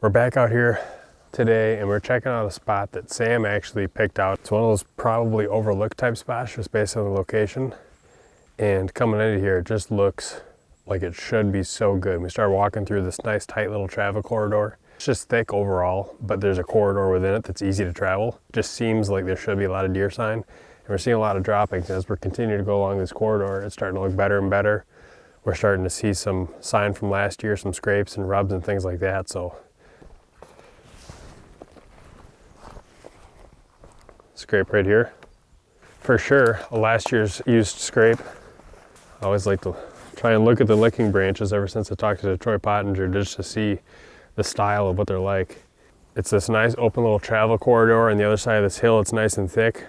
We're back out here today and we're checking out a spot that Sam actually picked out. It's one of those probably overlooked type spots just based on the location. And coming into here, it just looks like it should be so good. We start walking through this nice tight little travel corridor. It's just thick overall, but there's a corridor within it that's easy to travel. Just seems like there should be a lot of deer sign. And we're seeing a lot of droppings. As we're continuing to go along this corridor, it's starting to look better and better. We're starting to see some sign from last year, some scrapes and rubs and things like that. So scrape right here. For sure, a last year's used scrape. I always like to try and look at the licking branches ever since I talked to Troy Pottinger just to see the style of what they're like. It's this nice open little travel corridor on the other side of this hill. It's nice and thick.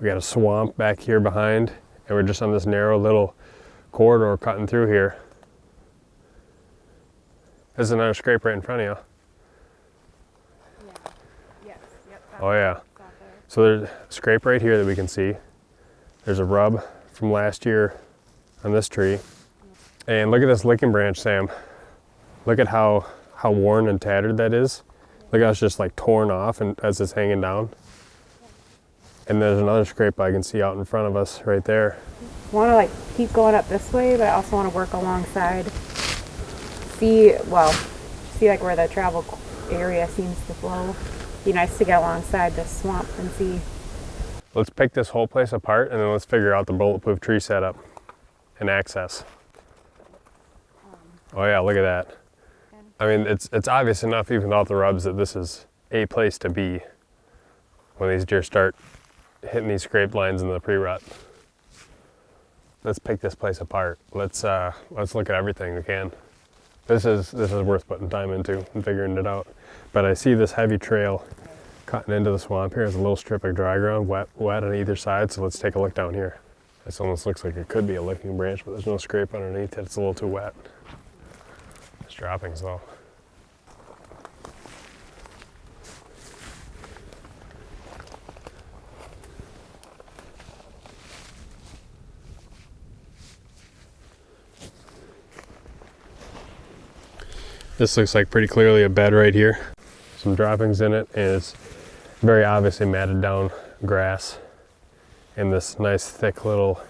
We got a swamp back here behind and we're just on this narrow little corridor cutting through here. There's another scrape right in front of you. Yeah. Yes. Yep. Oh yeah. So there's a scrape right here that we can see. There's a rub from last year on this tree. And look at this licking branch, Sam. Look at how worn and tattered that is. Look how it's just like torn off and as it's hanging down. And there's another scrape I can see out in front of us right there. I want to like keep going up this way, but I also want to work alongside. See like where the travel area seems to flow. Be nice to get alongside this swamp and see. Let's pick this whole place apart and then let's figure out the bulletproof tree setup and access. Oh yeah, look at that. I mean, it's obvious enough even without the rubs that this is a place to be when these deer start hitting these scrape lines in the pre-rut. Let's pick this place apart. Let's look at everything we can. This is worth putting time into and figuring it out. But I see this heavy trail cutting into the swamp here. There's a little strip of dry ground, wet on either side. So let's take a look down here. This almost looks like it could be a licking branch, but there's no scrape underneath it. It's a little too wet. It's droppings though. This looks like pretty clearly a bed right here. Some droppings in it, and it's very obviously matted down grass and this nice thick little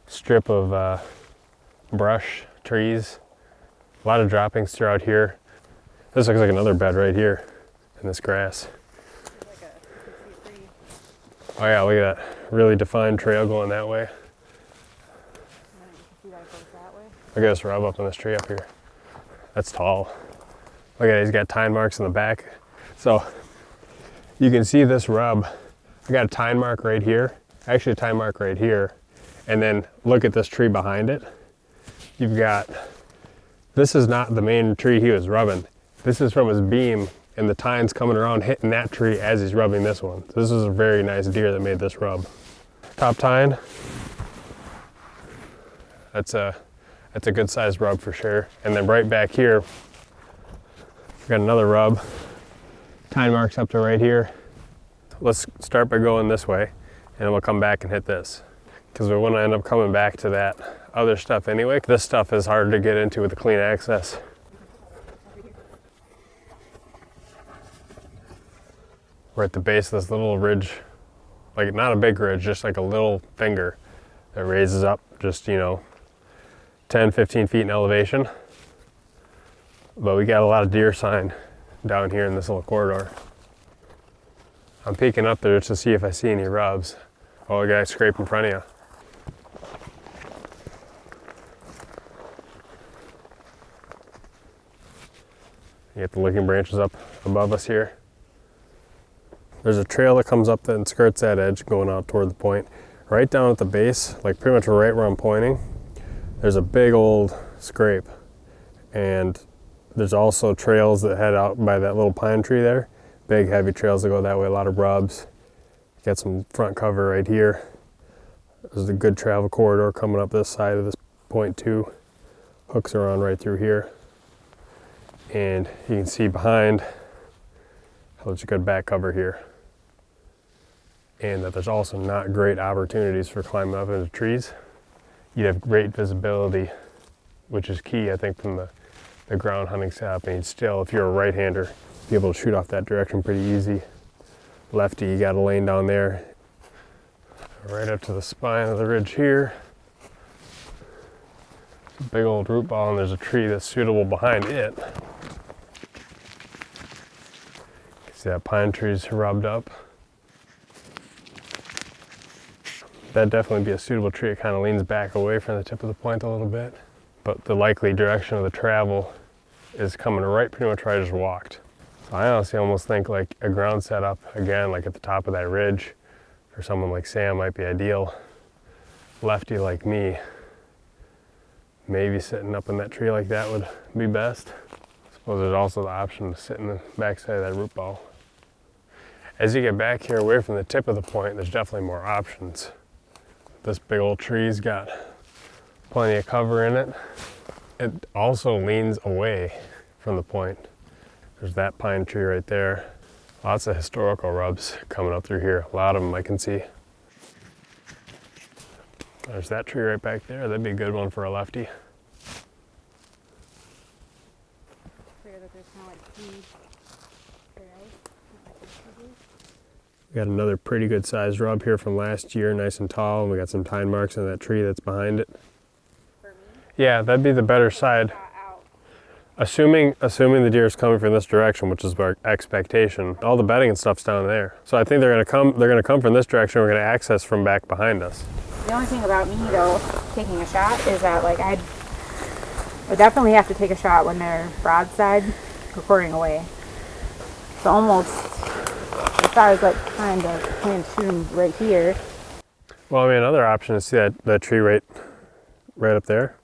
strip of brush, trees. A lot of droppings throughout here. This looks like another bed right here in this grass. Oh yeah, look at that. Really defined trail going that way. Look at this rub up on this tree up here. That's tall. Look at it, he's got tine marks in the back. So you can see this rub. I got a tine mark right here, actually a tine mark right here. And then look at this tree behind it. You've got, this is not the main tree he was rubbing. This is from his beam and the tine's coming around hitting that tree as he's rubbing this one. So this is a very nice deer that made this rub. Top tine. That's a good sized rub for sure. And then right back here, we got another rub. Tine marks up to right here. Let's start by going this way and then we'll come back and hit this. Because we want to end up coming back to that other stuff anyway. This stuff is hard to get into with the clean access. We're at the base of this little ridge, like not a big ridge, just like a little finger that raises up just, 10, 15 feet in elevation. But we got a lot of deer sign down here in this little corridor. I'm peeking up there just to see if I see any rubs. Oh, a guy scrape in front of you. You get the licking branches up above us here. There's a trail that comes up and skirts that edge going out toward the point. Right down at the base, like pretty much right where I'm pointing, there's a big old scrape. And there's also trails that head out by that little pine tree there. Big heavy trails that go that way, a lot of rubs. Got some front cover right here. There's a good travel corridor coming up this side of this point too. Hooks around right through here. And you can see behind, there's a good back cover here. And that there's also not great opportunities for climbing up into trees. You'd have great visibility, which is key, I think, from the the ground hunting setup, and you'd still, if you're a right-hander, be able to shoot off that direction pretty easy. Lefty, you got a lane down there, right up to the spine of the ridge here. Big old root ball, and there's a tree that's suitable behind it. See that pine tree's rubbed up. That'd definitely be a suitable tree. It kind of leans back away from the tip of the point a little bit. But the likely direction of the travel is coming right pretty much where I just walked. So I honestly almost think like a ground setup, again, like at the top of that ridge, for someone like Sam might be ideal. Lefty like me, maybe sitting up in that tree like that would be best. I suppose there's also the option to sit in the backside of that root ball. As you get back here away from the tip of the point, there's definitely more options. This big old tree's got plenty of cover in it. It also leans away from the point. There's that pine tree right there. Lots of historical rubs coming up through here. A lot of them I can see. There's that tree right back there. That'd be a good one for a lefty. Clear that there's kind of like two trails. We got another pretty good sized rub here from last year, nice and tall, and we got some tine marks on that tree that's behind it. For me? Yeah, that'd be the better side. Assuming the deer is coming from this direction, which is our expectation, all the bedding and stuff's down there. So I think they're gonna come from this direction. We're gonna access from back behind us. The only thing about me though, taking a shot, is that like I definitely have to take a shot when they're broadside, recording away. So almost, if I was like trying to plan to shoot them right here. Well, I mean, another option is see that tree right up there.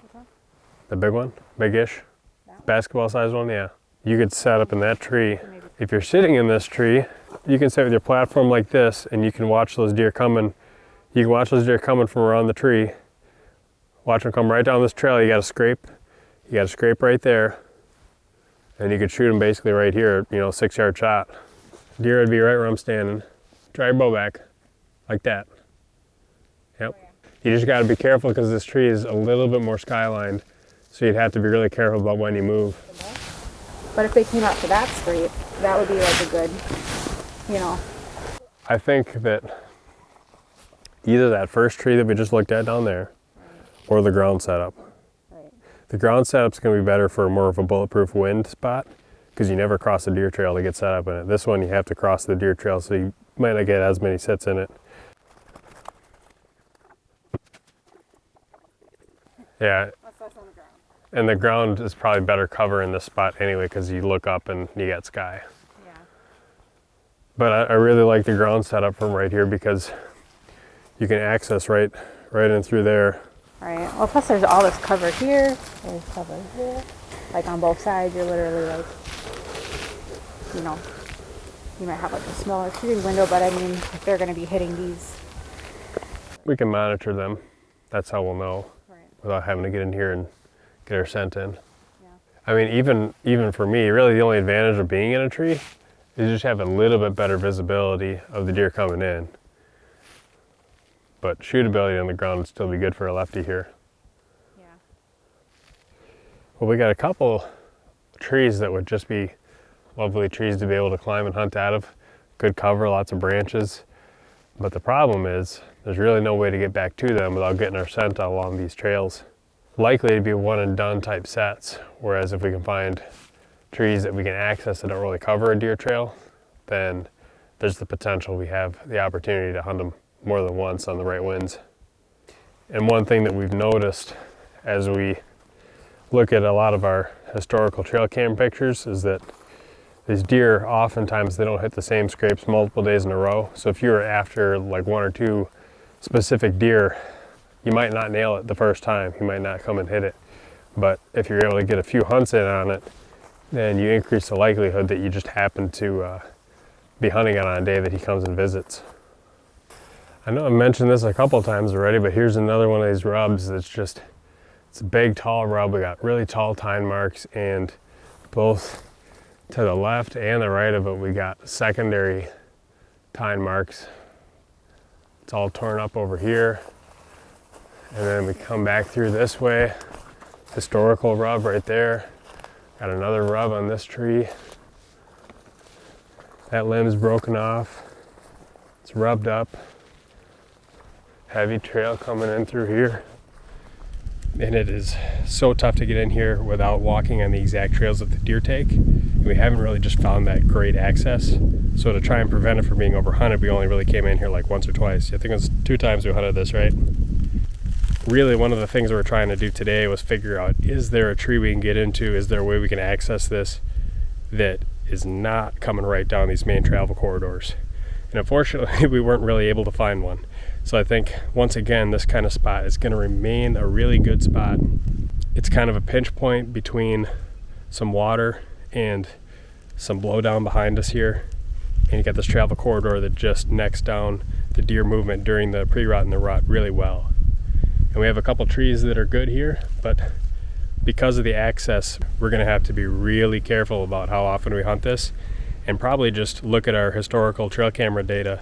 Okay. The big one, big-ish, basketball sized one, yeah. You could set up in that tree. If you're sitting in this tree, you can sit with your platform like this, and you can watch those deer coming. You can watch those deer coming from around the tree. Watch them come right down this trail. You got to scrape right there, and you could shoot them basically right here, 6-yard shot. Deer would be right where I'm standing. Try your bow back, like that. Yep. Oh, yeah. You just got to be careful because this tree is a little bit more skylined, so you'd have to be really careful about when you move. But if they came out to that scrape, that would be like a good, I think that either that first tree that we just looked at down there, or the ground setup. Right. The ground setup's going to be better for more of a bulletproof wind spot, because you never cross a deer trail to get set up in it. This one you have to cross the deer trail, so you might not get as many sits in it. Yeah. That's on the ground. And the ground is probably better cover in this spot anyway, because you look up and you got sky. Yeah. But I really like the ground setup from right here because you can access right in through there. Right. Well, plus there's all this cover here. There's cover here. Like on both sides, you're literally like, you might have like a smaller shooting window, but I mean, if they're going to be hitting these. We can monitor them. That's how we'll know. Right. Without having to get in here and get our scent in. Yeah. I mean, even for me, really the only advantage of being in a tree is just have a little bit better visibility of the deer coming in. But shootability on the ground would still be good for a lefty here. Yeah. Well, we got a couple trees that would just be lovely trees to be able to climb and hunt out of. Good cover, lots of branches. But the problem is there's really no way to get back to them without getting our scent along these trails. Likely to be one and done type sets, whereas if we can find trees that we can access that don't really cover a deer trail, then there's the potential we have the opportunity to hunt them more than once on the right winds. And one thing that we've noticed as we look at a lot of our historical trail cam pictures is that these deer, oftentimes they don't hit the same scrapes multiple days in a row. So if you're after like one or two specific deer, you might not nail it the first time. You might not come and hit it. But if you're able to get a few hunts in on it, then you increase the likelihood that you just happen to be hunting it on a day that he comes and visits. I know I've mentioned this a couple times already, but here's another one of these rubs that's just, it's a big, tall rub. We got really tall tine marks, and both to the left and the right of it, we got secondary tine marks. It's all torn up over here. And then we come back through this way, historical rub right there. Got another rub on this tree. That limb's broken off. It's rubbed up. Heavy trail coming in through here. And it is so tough to get in here without walking on the exact trails that the deer take. And we haven't really just found that great access. So to try and prevent it from being overhunted, we only really came in here like once or twice. I think it was 2 times we hunted this, right? Really, one of the things we were trying to do today was figure out, is there a tree we can get into? Is there a way we can access this that is not coming right down these main travel corridors? And unfortunately, we weren't really able to find one. So I think, once again, this kind of spot is going to remain a really good spot. It's kind of a pinch point between some water and some blowdown behind us here. And you got this travel corridor that just necks down the deer movement during the pre-rut and the rut really well. And we have a couple trees that are good here, but because of the access, we're going to have to be really careful about how often we hunt this, and probably just look at our historical trail camera data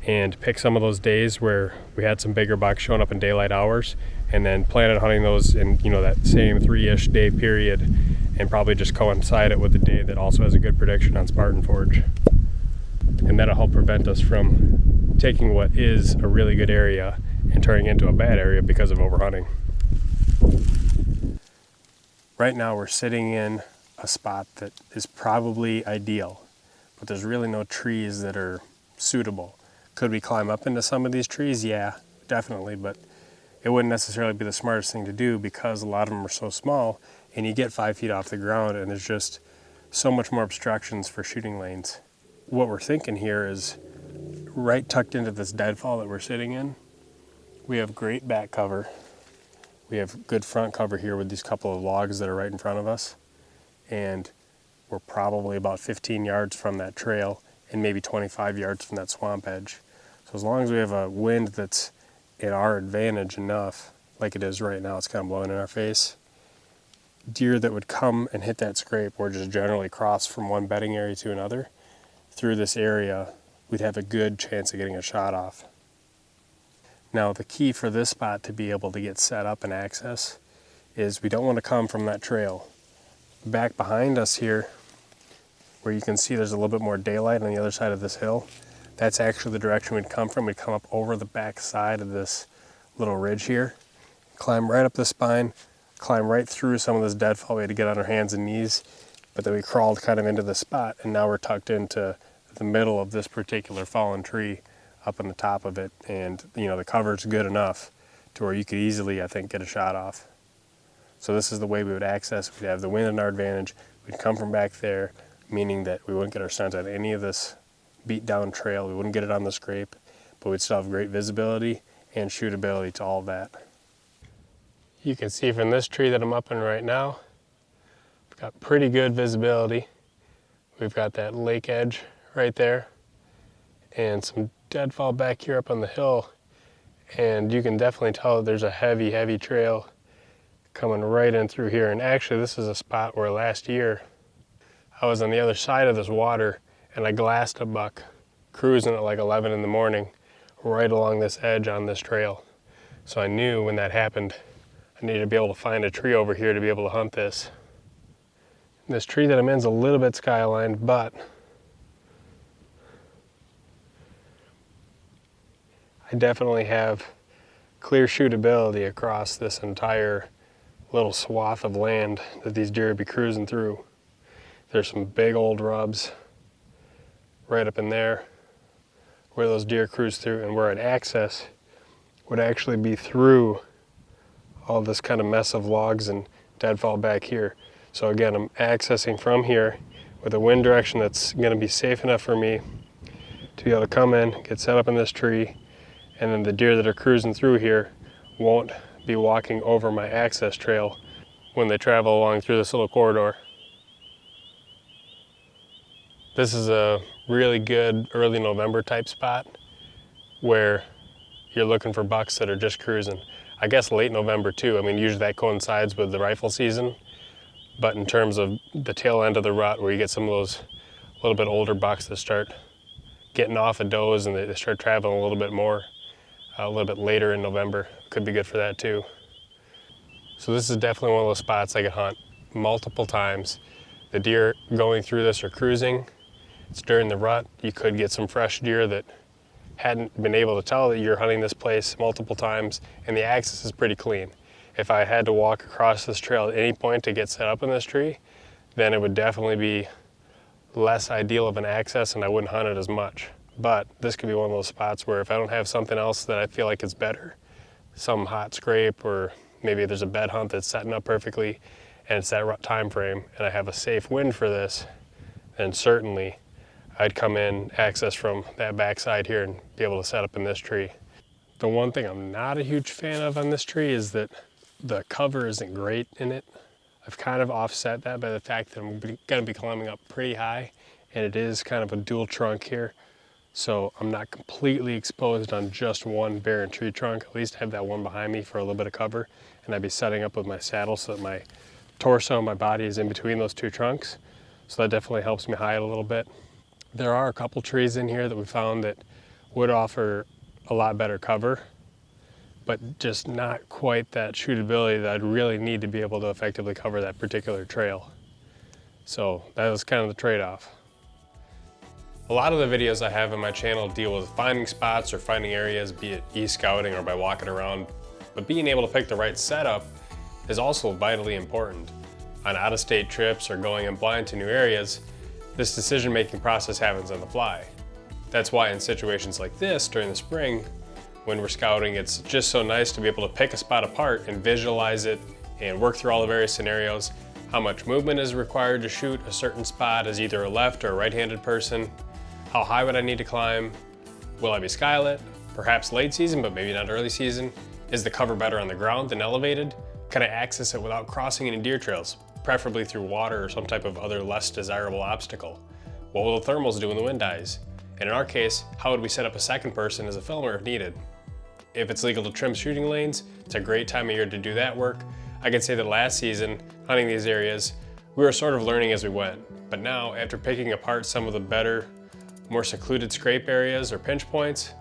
and pick some of those days where we had some bigger bucks showing up in daylight hours, and then plan on hunting those in, that same 3-ish day period, and probably just coincide it with the day that also has a good prediction on Spartan Forge. And that'll help prevent us from taking what is a really good area and turning into a bad area because of overhunting. Right now we're sitting in a spot that is probably ideal, but there's really no trees that are suitable. Could we climb up into some of these trees? Yeah, definitely, but it wouldn't necessarily be the smartest thing to do because a lot of them are so small, and you get 5 feet off the ground and there's just so much more obstructions for shooting lanes. What we're thinking here is right tucked into this deadfall that we're sitting in, we have great back cover. We have good front cover here with these couple of logs that are right in front of us, and we're probably about 15 yards from that trail and maybe 25 yards from that swamp edge. So as long as we have a wind that's in our advantage enough, like it is right now, it's kind of blowing in our face, deer that would come and hit that scrape or just generally cross from one bedding area to another through this area, we'd have a good chance of getting a shot off. Now the key for this spot to be able to get set up and access is we don't want to come from that trail. Back behind us here, where you can see there's a little bit more daylight on the other side of this hill, that's actually the direction we'd come from. We'd come up over the back side of this little ridge here, climb right up the spine, climb right through some of this deadfall. We had to get on our hands and knees, but then we crawled kind of into the spot, and now we're tucked into the middle of this particular fallen tree up on the top of it, and the cover's good enough to where you could easily, I think, get a shot off. So this is the way we would access. We'd have the wind in our advantage. We'd come from back there, meaning that we wouldn't get our scent on any of this beat down trail. We wouldn't get it on the scrape, but we'd still have great visibility and shootability to all of that. You can see from this tree that I'm up in right now, we've got pretty good visibility. We've got that lake edge right there and some deadfall back here up on the hill, and you can definitely tell that there's a heavy trail coming right in through here. And actually this is a spot where last year I was on the other side of this water and I glassed a buck cruising at like 11 in the morning right along this edge on this trail. So I knew when that happened I needed to be able to find a tree over here to be able to hunt this. This tree that I'm in is a little bit skylined, but I definitely have clear shootability across this entire little swath of land that these deer would be cruising through. There's some big old rubs right up in there where those deer cruise through, and where I'd access would actually be through all this kind of mess of logs and deadfall back here. So again, I'm accessing from here with a wind direction that's going to be safe enough for me to be able to come in, get set up in this tree, and then the deer that are cruising through here won't be walking over my access trail when they travel along through this little corridor. This is a really good early November type spot where you're looking for bucks that are just cruising. I guess late November too. I mean, usually that coincides with the rifle season, but in terms of the tail end of the rut where you get some of those little bit older bucks that start getting off a does and they start traveling a little bit more, a little bit later in November, could be good for that too. So this is definitely one of those spots I could hunt multiple times. The deer going through this are cruising. It's during the rut. You could get some fresh deer that hadn't been able to tell that you're hunting this place multiple times, and the access is pretty clean. If I had to walk across this trail at any point to get set up in this tree, then it would definitely be less ideal of an access and I wouldn't hunt it as much. But this could be one of those spots where if I don't have something else that I feel like is better, some hot scrape, or maybe there's a bed hunt that's setting up perfectly and it's that time frame and I have a safe wind for this, then certainly I'd come in, access from that backside here and be able to set up in this tree. The one thing I'm not a huge fan of on this tree is that the cover isn't great in it. I've kind of offset that by the fact that I'm gonna be climbing up pretty high, and it is kind of a dual trunk here. So I'm not completely exposed on just one barren tree trunk. At least I have that one behind me for a little bit of cover, and I'd be setting up with my saddle so that my torso and my body is in between those two trunks. So that definitely helps me hide a little bit. There are a couple trees in here that we found that would offer a lot better cover, but just not quite that shootability that I'd really need to be able to effectively cover that particular trail. So that was kind of the trade-off. A lot of the videos I have on my channel deal with finding spots or finding areas, be it e-scouting or by walking around, but being able to pick the right setup is also vitally important. On out-of-state trips or going in blind to new areas, this decision-making process happens on the fly. That's why in situations like this during the spring, when we're scouting, it's just so nice to be able to pick a spot apart and visualize it and work through all the various scenarios. How much movement is required to shoot a certain spot as either a left or a right-handed person? How high would I need to climb? Will I be skylit? Perhaps late season, but maybe not early season. Is the cover better on the ground than elevated? Can I access it without crossing any deer trails, preferably through water or some type of other less desirable obstacle? What will the thermals do when the wind dies? And in our case, how would we set up a second person as a filmer if needed? If it's legal to trim shooting lanes, it's a great time of year to do that work. I can say that last season, hunting these areas, we were sort of learning as we went. But now, after picking apart some of the better, more secluded scrape areas or pinch points,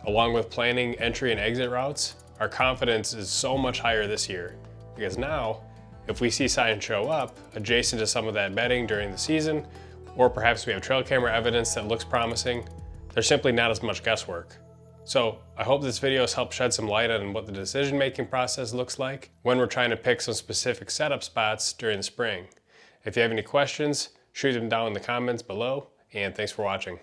along with planning entry and exit routes, our confidence is so much higher this year. Because now, if we see signs show up adjacent to some of that bedding during the season, or perhaps we have trail camera evidence that looks promising, there's simply not as much guesswork. So I hope this video has helped shed some light on what the decision-making process looks like when we're trying to pick some specific setup spots during the spring. If you have any questions, shoot them down in the comments below, and thanks for watching.